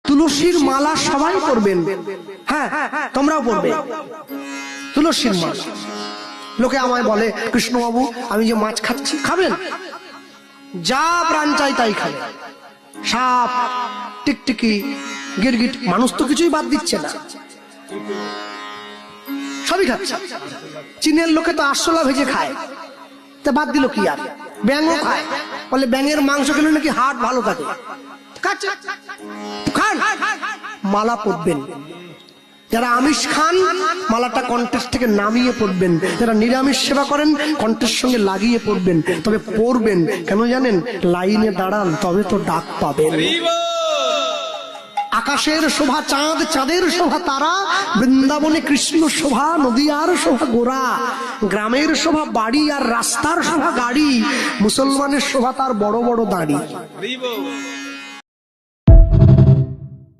তুলসীর মালা সবাই পরবেন, হ্যাঁ তোমরাও পরবে তুলসীর মালা। লোকে আমায় বলে, কৃষ্ণবাবু আমি যে মাছ খাচ্ছি, খাবেন, যা প্রাণ চাই তাই খাবে, সাপ টিকটিকি গিরগিট, মানুষ তো কিছুই বাদ দিচ্ছে না, সবই খাচ্ছে। চীনের লোকে তো আরশোলা ভেজে খায়, তা বাদ দিল কি আর? ব্যাঙও খায়, বলে ব্যাঙের মাংস খেলে নাকি হার্ট ভালো থাকে, খান। মালা পরবেন, যারা আমিষ খান মালাটা কণ্ঠের থেকে নামিয়ে পড়বেন, যারা নিরামিষ সেবা করেন কণ্ঠের সঙ্গে লাগিয়ে পড়বেন। তবে পড়বেন কেন জানেন? লাইনে দাঁড়ান তবে তো ডাক পাবেন। আকাশের শোভা চাঁদ, চাঁদের শোভা তারা, বৃন্দাবনে কৃষ্ণ শোভা, নদীয়ার শোভা গোরা, গ্রামের শোভা বাড়ি আর রাস্তার শোভা গাড়ি, মুসলমানের শোভা তার বড় বড় দাড়ি।